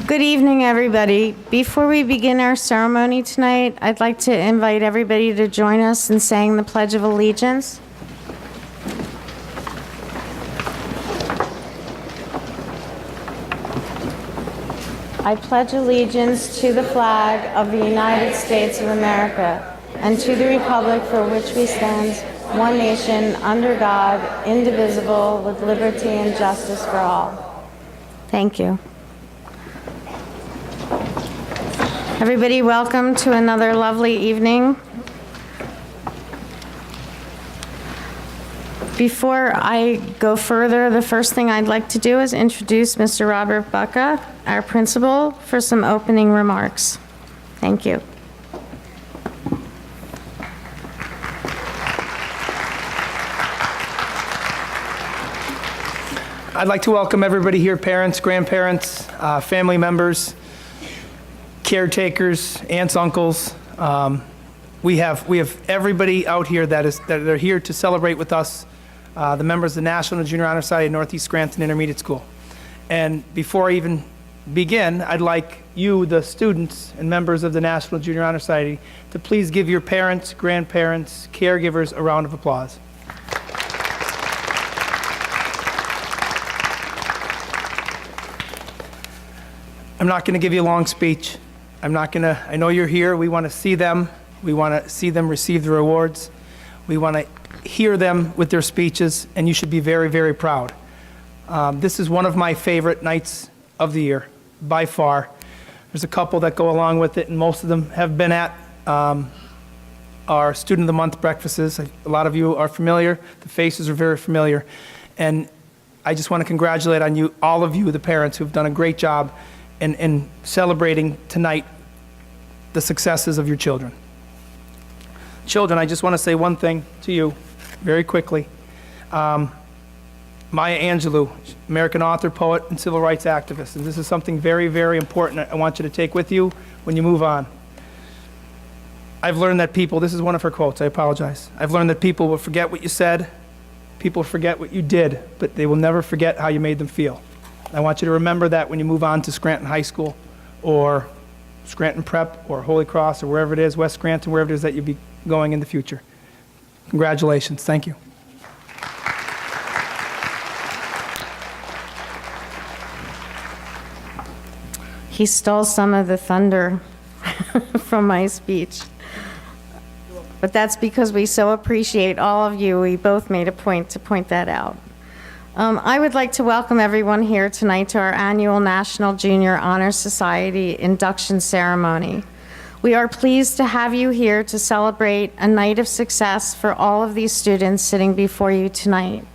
Good evening, everybody. Before we begin our ceremony tonight, I'd like to invite everybody to join us in saying the Pledge of Allegiance. I pledge allegiance to the flag of the United States of America and to the republic for which we stand, one nation, under God, indivisible, with liberty and justice for all. Thank you. Everybody, welcome to another lovely evening. Before I go further, the first thing I'd like to do is introduce Mr. Robert Bucca, our principal, for some opening remarks. Thank you. I'd like to welcome everybody here, parents, grandparents, family members, caretakers, aunts, uncles. We have everybody out here that are here to celebrate with us, the members of the National Junior Honor Society of Northeast Scranton Intermediate School. And before I even begin, I'd like you, the students and members of the National Junior Honor Society, to please give your parents, grandparents, caregivers a round of applause. I'm not going to give you a long speech. I know you're here. We want to see them. We want to see them receive the rewards. We want to hear them with their speeches, and you should be very, very proud. This is one of my favorite nights of the year, by far. There's a couple that go along with it, and most of them have been at our Student of the Month breakfasts. A lot of you are familiar. The faces are very familiar. And I just want to congratulate on you, all of you, the parents, who've done a great job in celebrating tonight the successes of your children. Children, I just want to say one thing to you very quickly. Maya Angelou, American author, poet, and civil rights activist, and this is something very, very important I want you to take with you when you move on. I've learned that people, this is one of her quotes, I apologize. I've learned that people will forget what you said, people forget what you did, but they will never forget how you made them feel. I want you to remember that when you move on to Scranton High School or Scranton Prep or Holy Cross or wherever it is, West Scranton, wherever it is that you'll be going in the future. Congratulations. Thank you. He stole some of the thunder from my speech. But that's because we so appreciate all of you. We both made a point to point that out. I would like to welcome everyone here tonight to our annual National Junior Honor Society induction ceremony. We are pleased to have you here to celebrate a night of success for all of these students sitting before you tonight.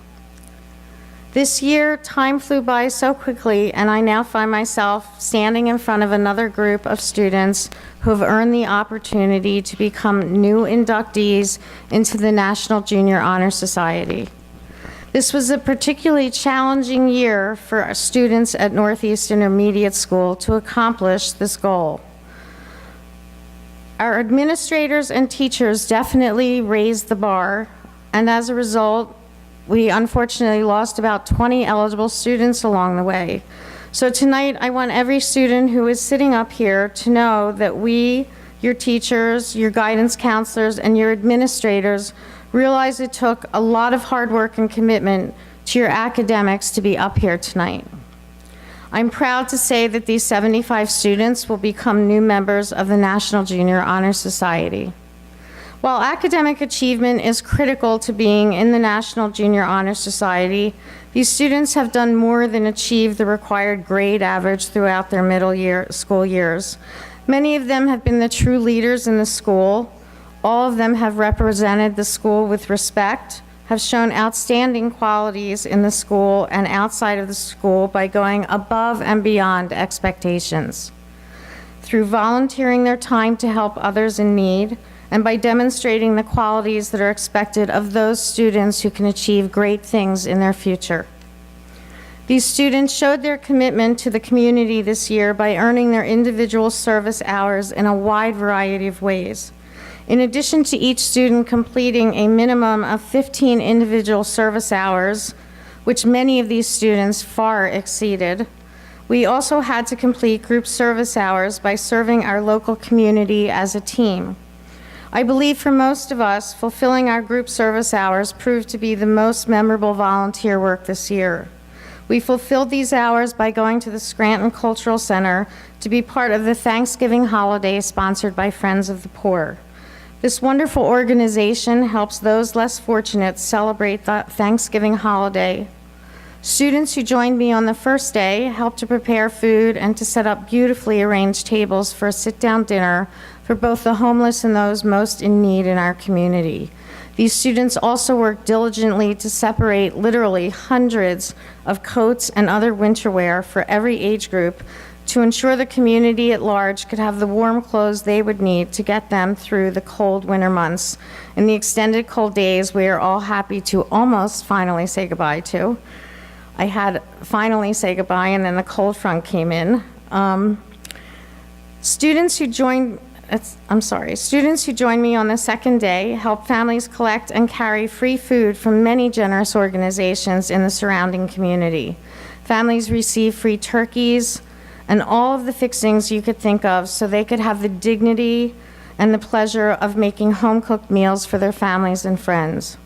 This year, time flew by so quickly, and I now find myself standing in front of another group of students who have earned the opportunity to become new inductees into the National Junior Honor Society. This was a particularly challenging year for our students at Northeast Intermediate School to accomplish this goal. Our administrators and teachers definitely raised the bar, and as a result, we unfortunately lost about 20 eligible students along the way. So tonight, I want every student who is sitting up here to know that we, your teachers, your guidance counselors, and your administrators realize it took a lot of hard work and commitment to your academics to be up here tonight. I'm proud to say that these 75 students will become new members of the National Junior Honor Society. While academic achievement is critical to being in the National Junior Honor Society, these students have done more than achieve the required grade average throughout their school years. Many of them have been the true leaders in the school. All of them have represented the school with respect, have shown outstanding qualities in the school and outside of the school by going above and beyond expectations. through volunteering their time to help others in need, and by demonstrating the qualities that are expected of those students who can achieve great things in their future. These students showed their commitment to the community this year by earning their individual service hours in a wide variety of ways. In addition to each student completing a minimum of 15 individual service hours, which many of these students far exceeded, we also had to complete group service hours by serving our local community as a team. I believe for most of us, fulfilling our group service hours proved to be the most memorable volunteer work this year. We fulfilled these hours by going to the Scranton Cultural Center to be part of the Thanksgiving holiday sponsored by Friends of the Poor. This wonderful organization helps those less fortunate celebrate the Thanksgiving holiday. Students who joined me on the first day helped to prepare food and to set up beautifully arranged tables for a sit-down dinner for both the homeless and those most in need in our community. These students also worked diligently to separate literally hundreds of coats and other winter wear for every age group to ensure the community at large could have the warm clothes they would need to get them through the cold winter months and the extended cold days we are all happy to almost finally say goodbye to. I had finally say goodbye, and then the cold front came in. Students who joined me on the second day helped families collect and carry free food from many generous organizations in the surrounding community. Families received free turkeys and all of the fixings you could think of so they could have the dignity and the pleasure of making home-cooked meals for their families and friends.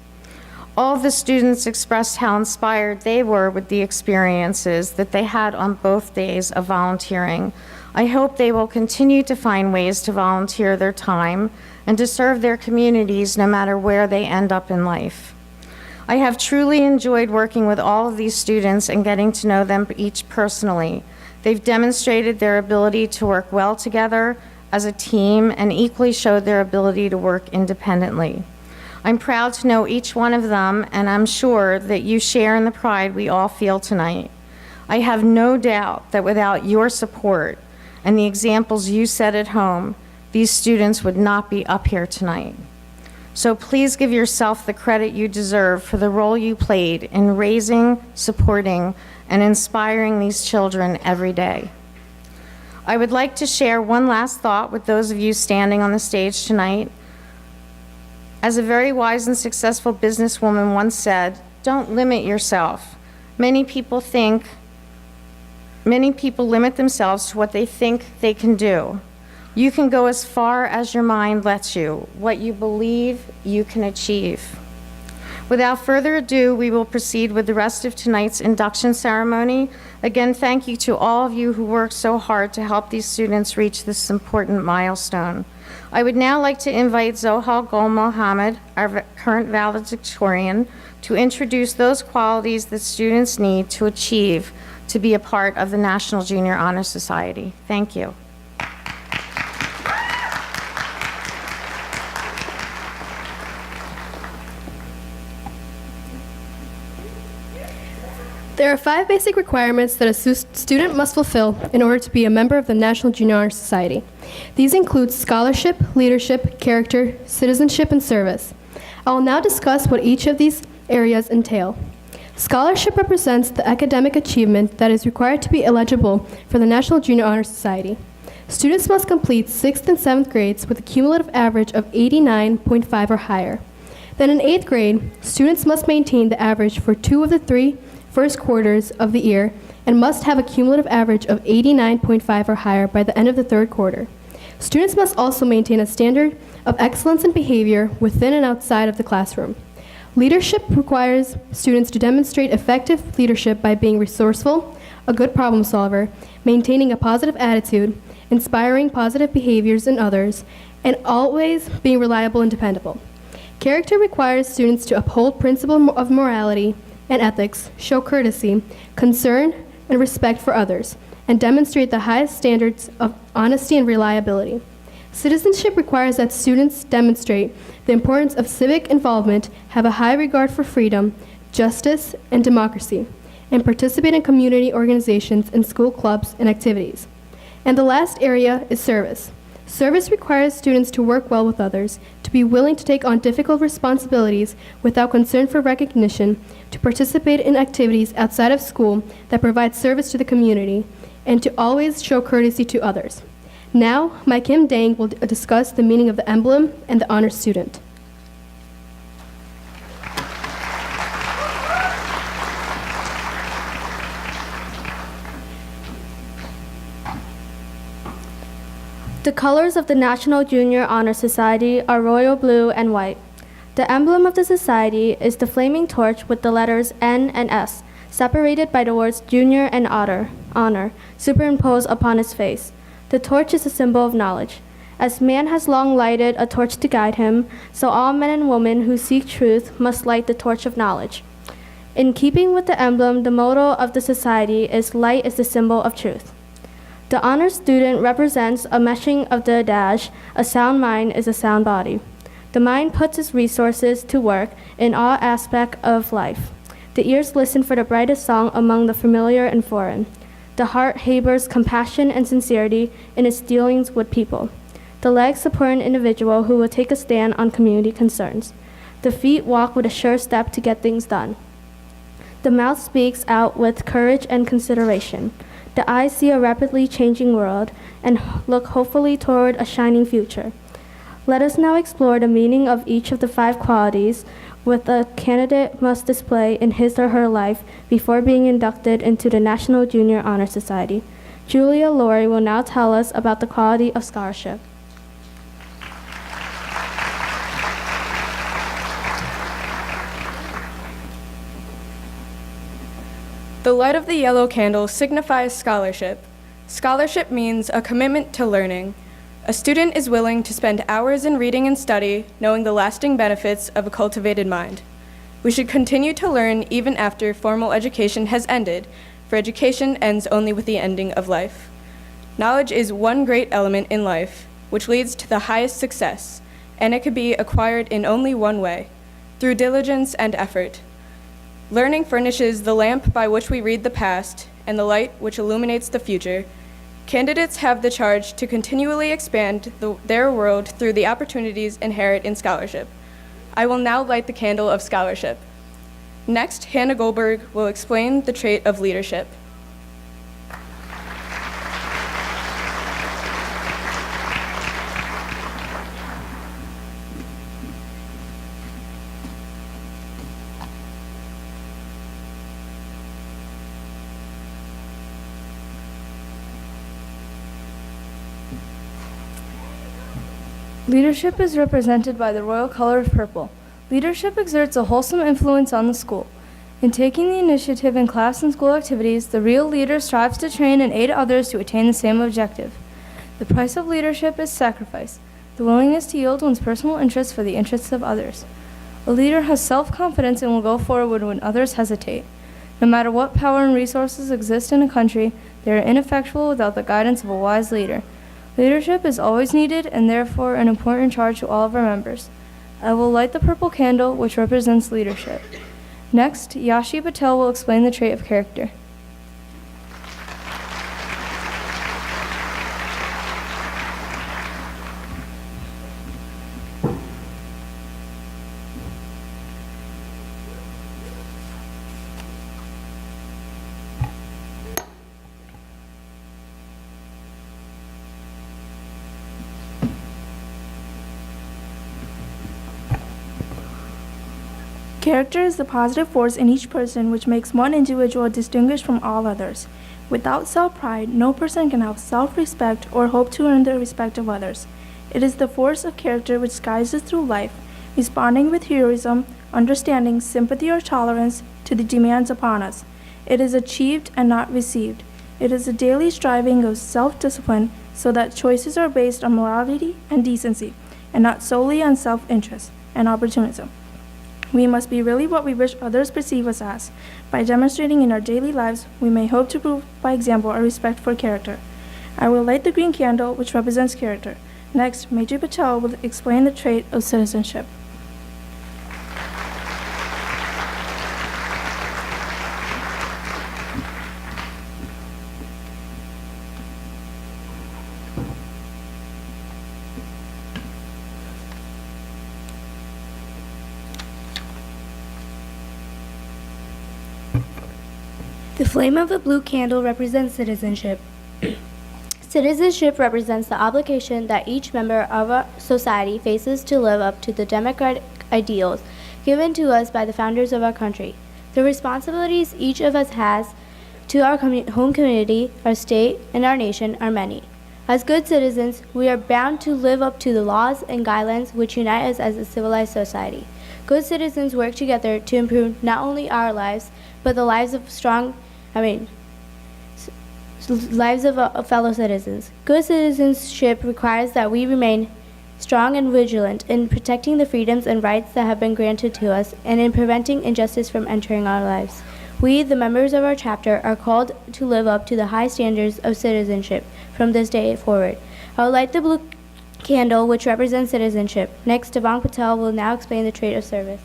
All of the students expressed how inspired they were with the experiences that they had on both days of volunteering. I hope they will continue to find ways to volunteer their time and to serve their communities no matter where they end up in life. I have truly enjoyed working with all of these students and getting to know them each personally. They've demonstrated their ability to work well together as a team and equally showed their ability to work independently. I'm proud to know each one of them, and I'm sure that you share in the pride we all feel tonight. I have no doubt that without your support and the examples you set at home, these students would not be up here tonight. So please give yourself the credit you deserve for the role you played in raising, supporting, and inspiring these children every day. I would like to share one last thought with those of you standing on the stage tonight. As a very wise and successful businesswoman once said, don't limit yourself. Many people limit themselves to what they think they can do. You can go as far as your mind lets you. What you believe, you can achieve. Without further ado, we will proceed with the rest of tonight's induction ceremony. Again, thank you to all of you who worked so hard to help these students reach this important milestone. I would now like to invite Zohal Gul Mohammed, our current valedictorian, to introduce those qualities that students need to achieve to be a part of the National Junior Honor Society. Thank you. There are 5 basic requirements that a student must fulfill in order to be a member of the National Junior Honor Society. These include scholarship, leadership, character, citizenship, and service. I will now discuss what each of these areas entail. Scholarship represents the academic achievement that is required to be eligible for the National Junior Honor Society. Students must complete 6th and 7th grades with a cumulative average of 89.5 or higher. Then in 8th grade, students must maintain the average for 2 of the 3 first quarters of the year and must have a cumulative average of 89.5 or higher by the end of the 3rd quarter. Students must also maintain a standard of excellence in behavior within and outside of the classroom. Leadership requires students to demonstrate effective leadership by being resourceful, a good problem solver, maintaining a positive attitude, inspiring positive behaviors in others, and always being reliable and dependable. Character requires students to uphold principles of morality and ethics, show courtesy, concern, and respect for others, and demonstrate the highest standards of honesty and reliability. Citizenship requires that students demonstrate the importance of civic involvement, have a high regard for freedom, justice, and democracy, and participate in community organizations and school clubs and activities. And the last area is service. Service requires students to work well with others, to be willing to take on difficult responsibilities without concern for recognition, to participate in activities outside of school that provide service to the community, and to always show courtesy to others. Now, my Kim Dang will discuss the meaning of the emblem and the honor student. The colors of the National Junior Honor Society are royal blue and white. The emblem of the society is the flaming torch with the letters N and S, separated by the words junior and honor, superimposed upon its face. The torch is a symbol of knowledge. As man has long lighted a torch to guide him, so all men and women who seek truth must light the torch of knowledge. In keeping with the emblem, the motto of the society is light is the symbol of truth. The honor student represents a meshing of the adage, a sound mind is a sound body. The mind puts its resources to work in all aspects of life. The ears listen for the brightest song among the familiar and foreign. The heart harbors compassion and sincerity in its dealings with people. The legs support an individual who will take a stand on community concerns. The feet walk with a sure step to get things done. The mouth speaks out with courage and consideration. The eyes see a rapidly changing world and look hopefully toward a shining future. Let us now explore the meaning of each of the 5 qualities which a candidate must display in his or her life before being inducted into the National Junior Honor Society. Julia Laurie will now tell us about the quality of scholarship. The light of the yellow candle signifies scholarship. Scholarship means a commitment to learning. A student is willing to spend hours in reading and study, knowing the lasting benefits of a cultivated mind. We should continue to learn even after formal education has ended, for education ends only with the ending of life. Knowledge is one great element in life, which leads to the highest success, and it can be acquired in only one way, through diligence and effort. Learning furnishes the lamp by which we read the past and the light which illuminates the future. Candidates have the charge to continually expand their world through the opportunities inherent in scholarship. I will now light the candle of scholarship. Next, Hannah Goldberg will explain the trait of leadership. Leadership is represented by the royal color of purple. Leadership exerts a wholesome influence on the school. In taking the initiative in class and school activities, the real leader strives to train and aid others to attain the same objective. The price of leadership is sacrifice, the willingness to yield one's personal interests for the interests of others. A leader has self-confidence and will go forward when others hesitate. No matter what power and resources exist in a country, they are ineffectual without the guidance of a wise leader. Leadership is always needed and therefore an important charge to all of our members. I will light the purple candle, which represents leadership. Next, Yashi Patel will explain the trait of character. Character is the positive force in each person which makes one individual distinguished from all others. Without self-pride, no person can have self-respect or hope to earn the respect of others. It is the force of character which guides us through life, responding with heroism, understanding, sympathy, or tolerance to the demands upon us. It is achieved and not received. It is a daily striving of self-discipline so that choices are based on morality and decency, and not solely on self-interest and opportunism. We must be really what we wish others perceive us as. By demonstrating in our daily lives, we may hope to prove by example our respect for character. I will light the green candle, which represents character. Next, Major Patel will explain the trait of citizenship. The flame of a blue candle represents citizenship. Citizenship represents the obligation that each member of a society faces to live up to the democratic ideals given to us by the founders of our country. The responsibilities each of us has to our home community, our state, and our nation are many. As good citizens, we are bound to live up to the laws and guidelines which unite us as a civilized society. Good citizens work together to improve not only our lives, but the lives of lives of fellow citizens. Good citizenship requires that we remain strong and vigilant in protecting the freedoms and rights that have been granted to us and in preventing injustice from entering our lives. We, the members of our chapter, are called to live up to the high standards of citizenship from this day forward. I will light the blue candle, which represents citizenship. Next, Devang Patel will now explain the trait of service.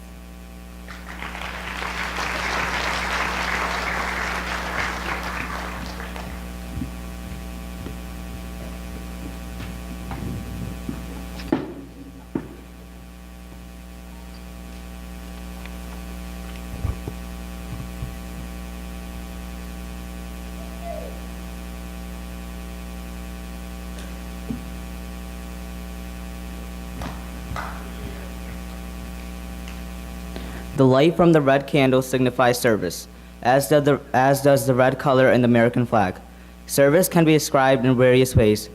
The light from the red candle signifies service, as does the red color in the American flag. Service can be described in various ways.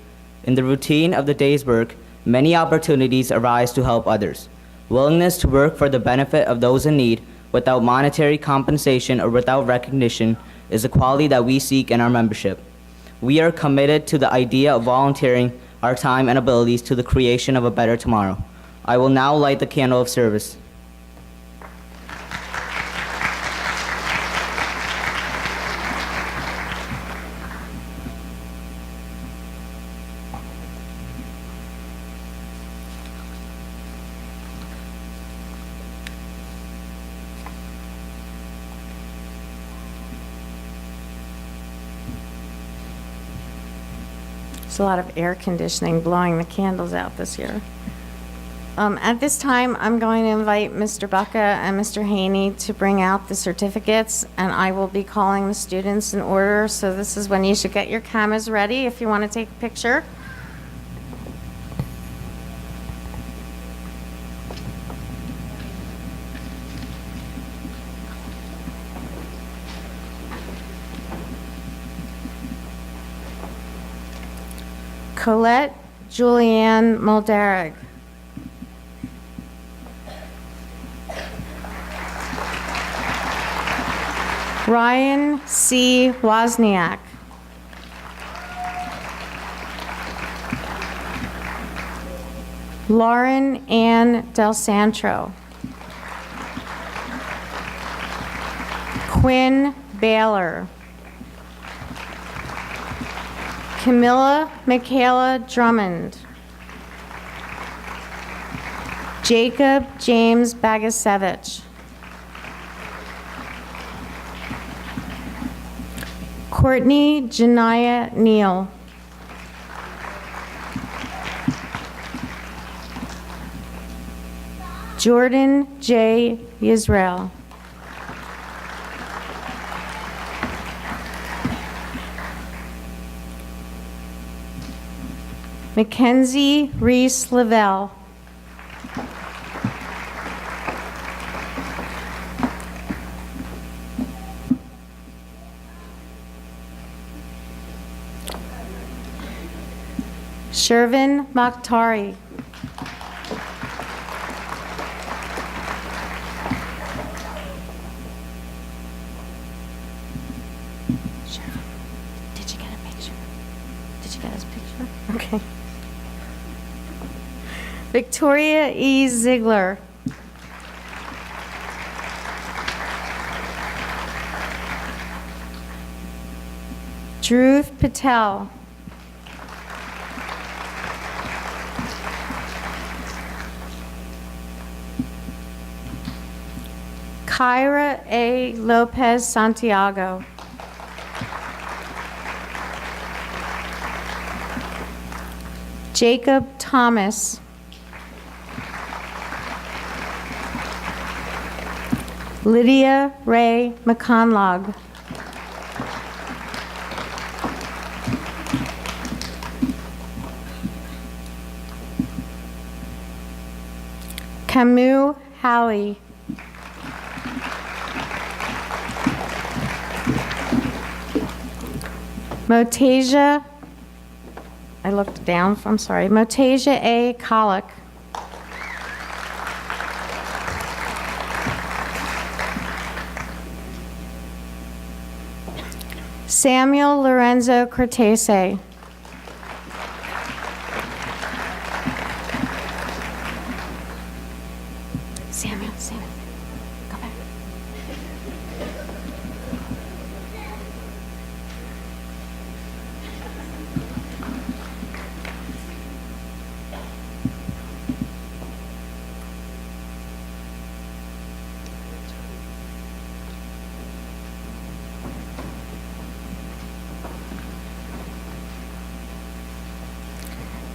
In the routine of the day's work, many opportunities arise to help others. Willingness to work for the benefit of those in need without monetary compensation or without recognition is a quality that we seek in our membership. We are committed to the idea of volunteering our time and abilities to the creation of a better tomorrow. I will now light the candle of service. There's a lot of air conditioning blowing the candles out this year. At this time, I'm going to invite Mr. Bucka and Mr. Haney to bring out the certificates, and I will be calling the students in order. So this is when you should get your cameras ready if you want to take a picture. Colette Julianne Mulderig. Ryan C. Wozniak. Lauren Ann Del Santro. Quinn Baylor. Camilla Michaela Drummond. Jacob James Bagasevich. Courtney Janaya Neal. Jordan J. Yisrael. Mackenzie Reese Lavelle. Shervin Makhtari. Did you get a picture? Did you get his picture? Okay. Victoria E. Ziegler. Dhruv Patel. Kyra A. Lopez Santiago. Jacob Thomas. Lydia Ray McConlog. Camus Howie. Motasia, I looked down, I'm sorry, Motasia A. Colic. Samuel Lorenzo Cortese. Samuel, go back.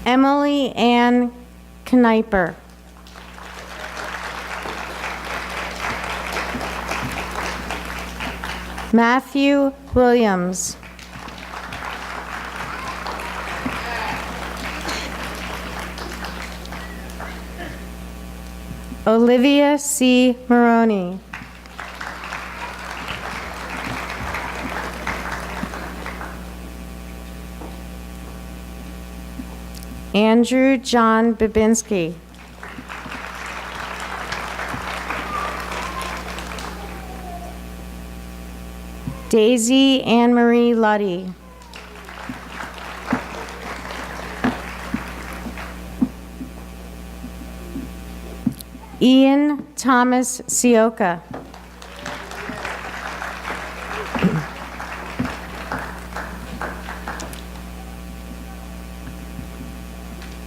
Emily Ann Kniper. Matthew Williams. Olivia C. Maroney. Andrew John Babinski. Daisy Anne Marie Luddy. Ian Thomas Sioka.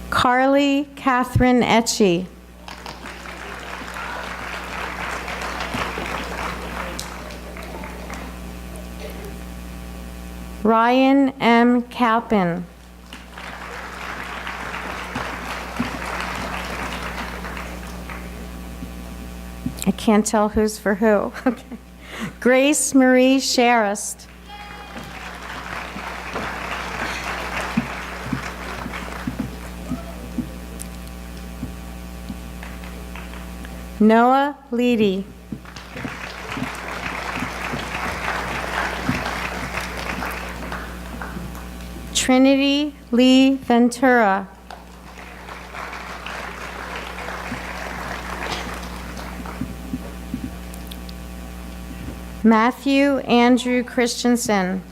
Carly Catherine Etchie. Ryan M. Calpin. I can't tell who's for who. Okay. Grace Marie Sharist. Noah Leedy. Trinity Lee Ventura. Matthew Andrew Christensen.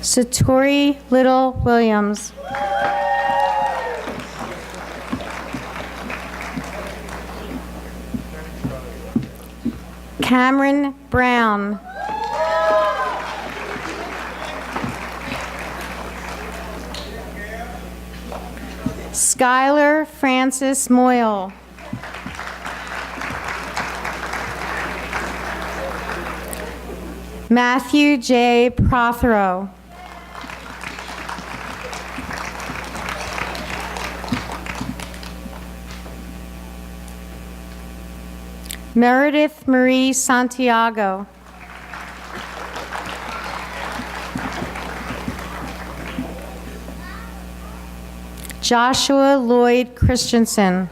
Satori Little Williams. Cameron Brown. Skylar Francis Moyle. Matthew J. Prothero. Meredith Marie Santiago. Joshua Lloyd Christensen.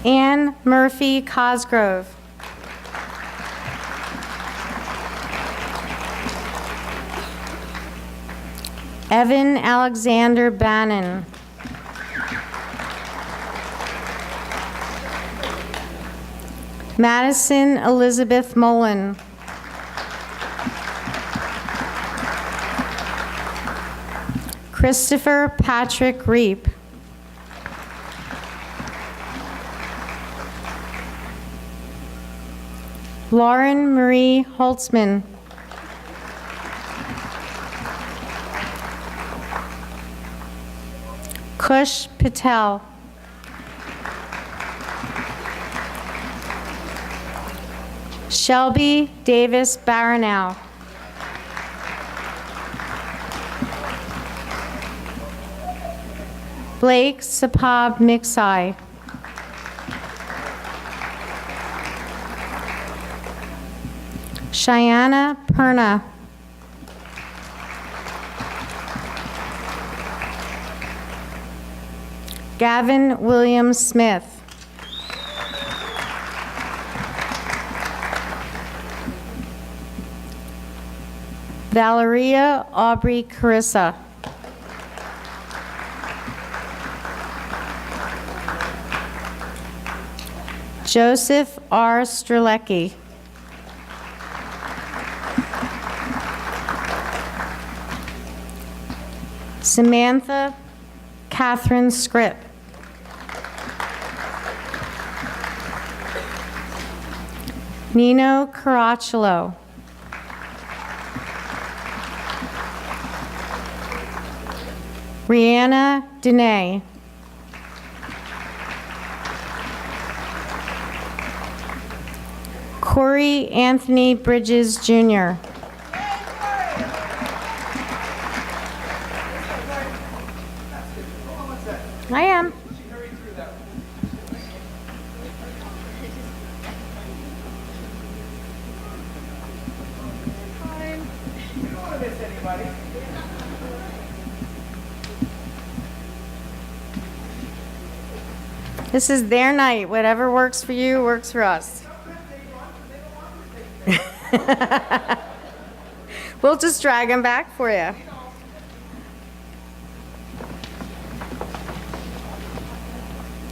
Anne Murphy Cosgrove. Evan Alexander Bannon. Madison Elizabeth Mullen. Christopher Patrick Reap. Lauren Marie Holtzman. Kush Patel. Shelby Davis Baranow. Blake Sapab Mixai. Cheyenne Perna. Gavin William Smith. Valeria Aubrey Carissa. Joseph R. Strzelecki. Samantha Catherine Scripp. Nino Caracciolo. Rihanna Dene. Corey Anthony Bridges, Jr. I am. This is their night. Whatever works for you works for us. We'll just drag them back for you.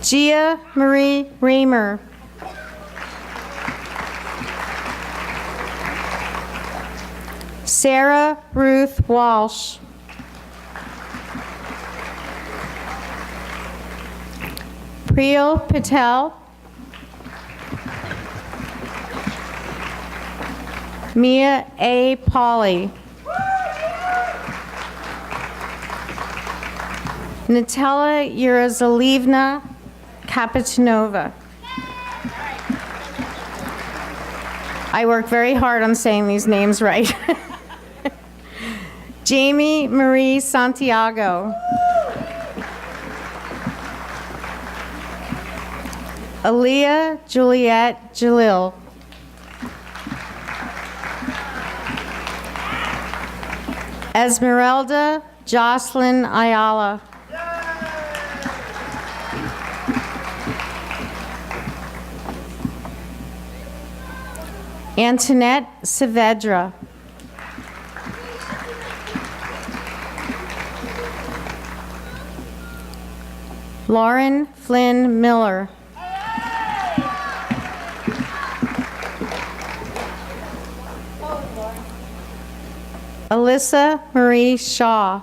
Gia Marie Raymer. Sarah Ruth Walsh. Priyal Patel. Mia A. Pauley. Natella Yerozalivna Kapitanova. I work very hard on saying these names right. Jamie Marie Santiago. Aaliyah Juliet Jalil. Esmeralda Jocelyn Ayala. Antoinette Saavedra. Lauren Flynn Miller. Alyssa Marie Shaw.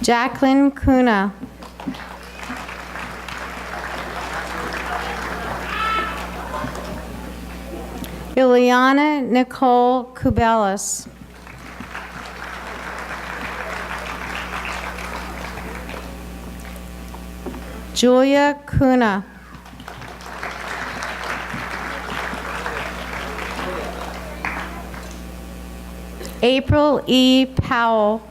Jacqueline Kuna. Ileana Nicole Kubelis. Julia Kuna. April E. Powell.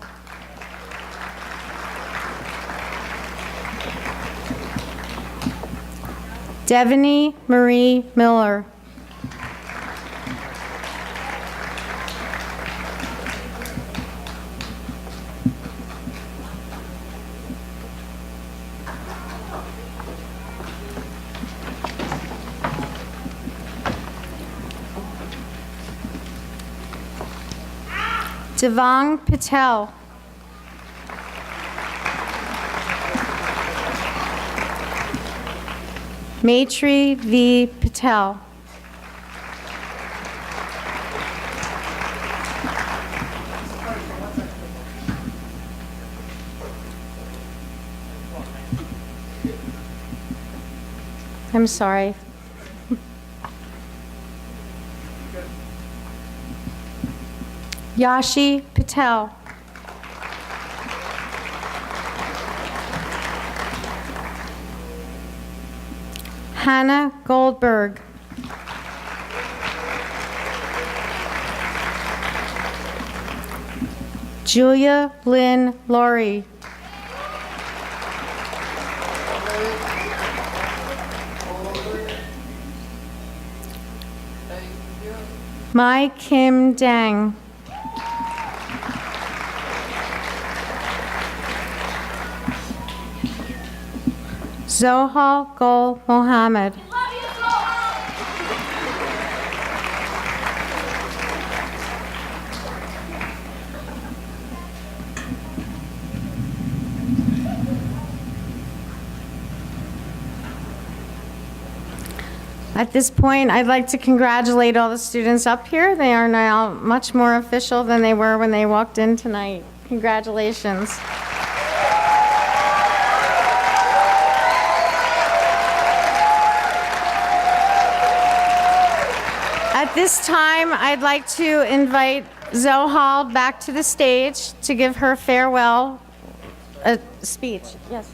Devaney Marie Miller. Devang Patel. Maitri V. Patel. I'm sorry. Yashi Patel. Hannah Goldberg. Julia Lynn Laurie. Mai Kim Dang. Zohal Gul Mohammed. At this point, I'd like to congratulate all the students up here. They are now much more official than they were when they walked in tonight. Congratulations. At this time, I'd like to invite Zohal back to the stage to give her farewell speech. Yes,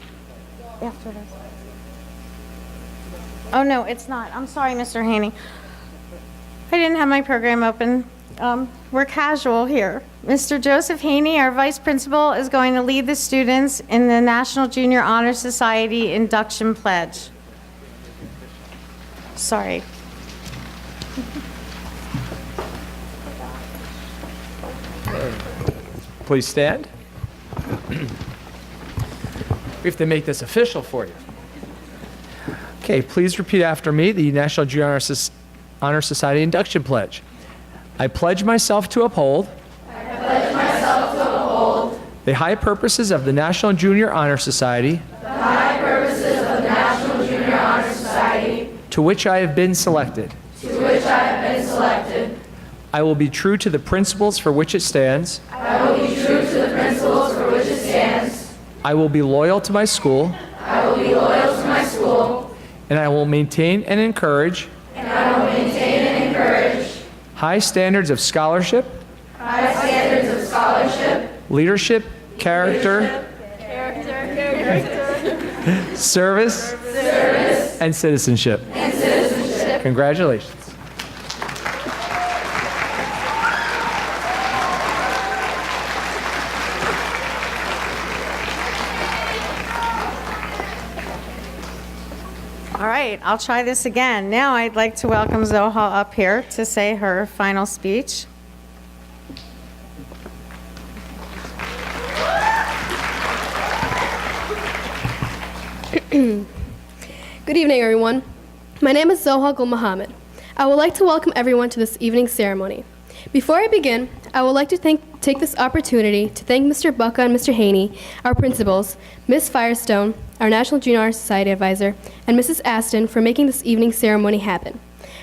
after this. Oh, no, it's not. I'm sorry, Mr. Haney. I didn't have my program open. We're casual here. Mr. Joseph Haney, our vice principal, is going to lead the students in the National Junior Honor Society induction pledge. Sorry. Please stand. We have to make this official for you. Okay, please repeat after me the National Junior Honor Society induction pledge. I pledge myself to uphold the high purposes of the National Junior Honor Society to which I have been selected. I will be true to the principles for which it stands. I will be loyal to my school. And I will maintain and encourage high standards of scholarship, leadership, character, service, and citizenship. Congratulations. All right, I'll try this again. Now I'd like to welcome Zohal up here to say her final speech. Good evening, everyone. My name is Zohal Gul Mohammed. I would like to welcome everyone to this evening's ceremony. Before I begin, I would like to take this opportunity to thank Mr. Bucka and Mr. Haney, our principals, Ms. Firestone, our National Junior Honor Society advisor, and Mrs. Aston for making this evening's ceremony happen.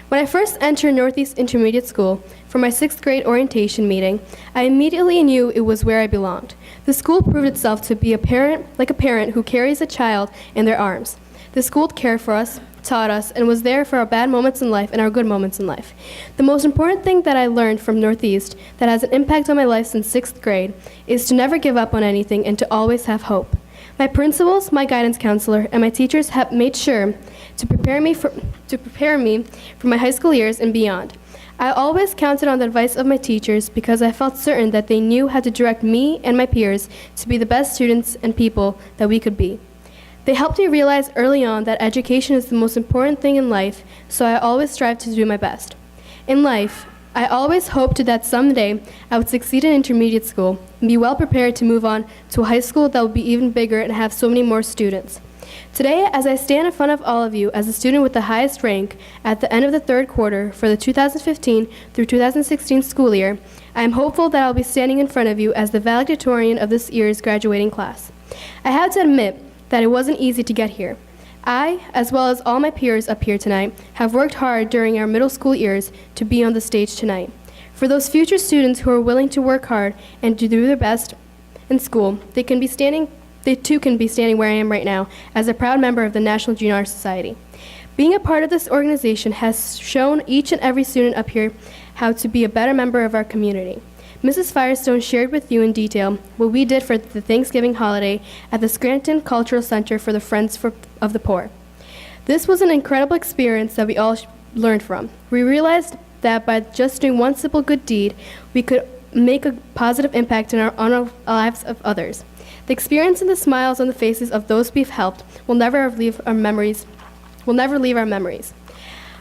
When I first entered Northeast Intermediate School for my 6th grade orientation meeting, I immediately knew it was where I belonged. The school proved itself to be a parent who carries a child in their arms. The school cared for us, taught us, and was there for our bad moments in life and our good moments in life. The most important thing that I learned from Northeast that has an impact on my life since 6th grade is to never give up on anything and to always have hope. My principals, my guidance counselor, and my teachers have made sure to prepare me for my high school years and beyond. I always counted on the advice of my teachers because I felt certain that they knew how to direct me and my peers to be the best students and people that we could be. They helped me realize early on that education is the most important thing in life, so I always strive to do my best. In life, I always hoped that someday I would succeed in intermediate school and be well prepared to move on to a high school that would be even bigger and have so many more students. Today, as I stand in front of all of you as a student with the highest rank at the end of the 3rd quarter for the 2015 through 2016 school year, I am hopeful that I'll be standing in front of you as the valedictorian of this year's graduating class. I have to admit that it wasn't easy to get here. I, as well as all my peers up here tonight, have worked hard during our middle school years to be on the stage tonight. For those future students who are willing to work hard and to do their best in school, they too can be standing where I am right now as a proud member of the National Junior Honor Society. Being a part of this organization has shown each and every student up here how to be a better member of our community. Mrs. Firestone shared with you in detail what we did for the Thanksgiving holiday at the Scranton Cultural Center for the Friends of the Poor. This was an incredible experience that we all learned from. We realized that by just doing one simple good deed, we could make a positive impact on our lives of others. The experience and the smiles on the faces of those we've helped will never leave our memories.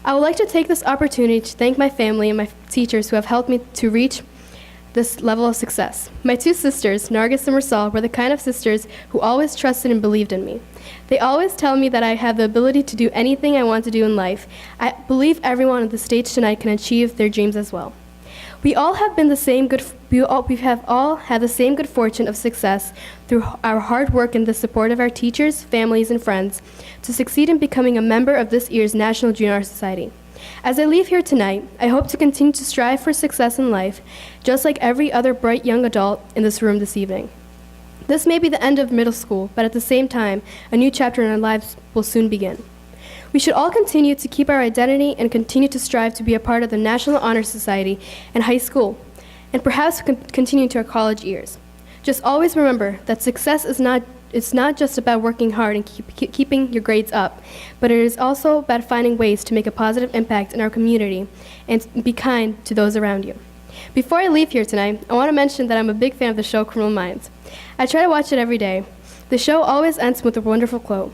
I would like to take this opportunity to thank my family and my teachers who have helped me to reach this level of success. My two sisters, Nargis and Marsal, were the kind of sisters who always trusted and believed in me. They always tell me that I have the ability to do anything I want to do in life. I believe everyone on the stage tonight can achieve their dreams as well. We have all had the same good fortune of success through our hard work and the support of our teachers, families, and friends to succeed in becoming a member of this year's National Junior Honor Society. As I leave here tonight, I hope to continue to strive for success in life, just like every other bright young adult in this room this evening. This may be the end of middle school, but at the same time, a new chapter in our lives will soon begin. We should all continue to keep our identity and continue to strive to be a part of the National Honor Society in high school, and perhaps continue to our college years. Just always remember that success is not just about working hard and keeping your grades up, but it is also about finding ways to make a positive impact in our community and be kind to those around you. Before I leave here tonight, I want to mention that I'm a big fan of the show Criminal Minds. I try to watch it every day. The show always ends with a wonderful quote.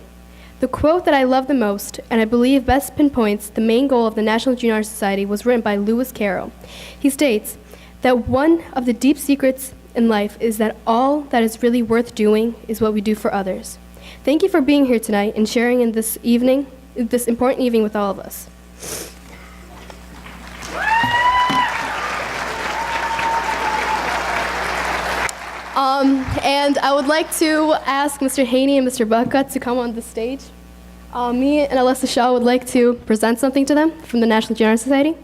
The quote that I love the most, and I believe best pinpoints the main goal of the National Junior Honor Society, was written by Lewis Carroll. He states that one of the deep secrets in life is that all that is really worth doing is what we do for others. Thank you for being here tonight and sharing in this important evening with all of us. And I would like to ask Mr. Haney and Mr. Bucka to come on the stage. Me and Alyssa Shaw would like to present something to them from the National Junior Honor Society.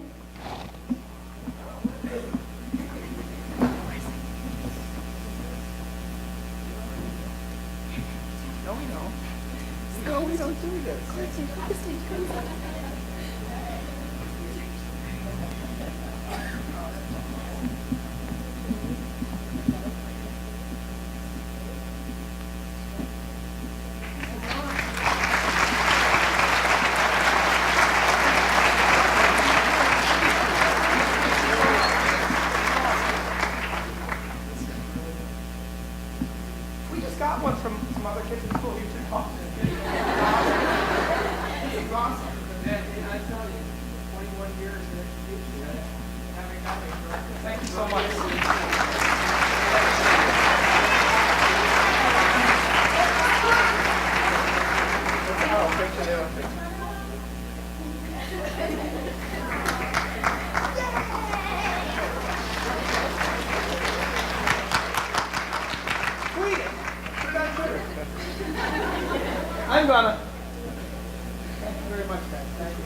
We just got one from some other kids in school. You should talk to them. This is awesome. And I tell you, 21 years in education, having nothing. Thank you so much. Oh, picture there. I'm gonna. Thank you very much, guys. Thank you.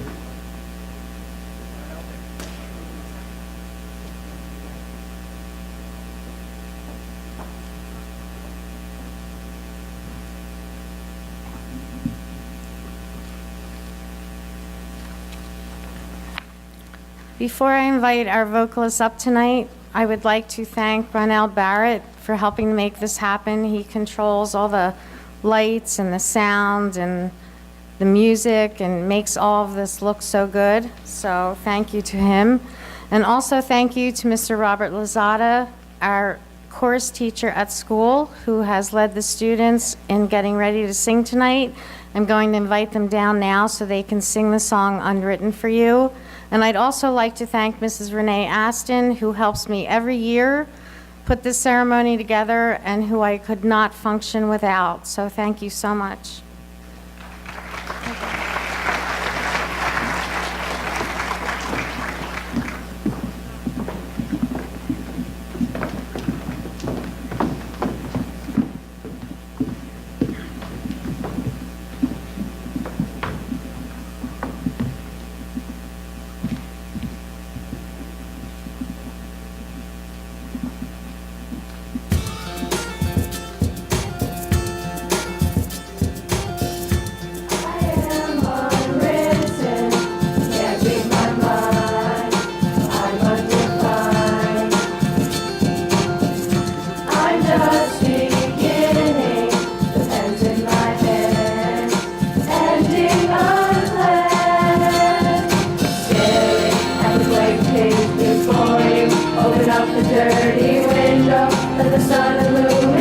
Before I invite our vocalists up tonight, I would like to thank Ronald Barrett for helping to make this happen. He controls all the lights and the sound and the music and makes all of this look so good. So thank you to him. And also thank you to Mr. Robert Lozada, our chorus teacher at school, who has led the students in getting ready to sing tonight. I'm going to invite them down now so they can sing the song Unwritten for You. And I'd also like to thank Mrs. Renee Aston, who helps me every year put this ceremony together and who I could not function without. So thank you so much. Open up the dirty window, let the sun illuminate.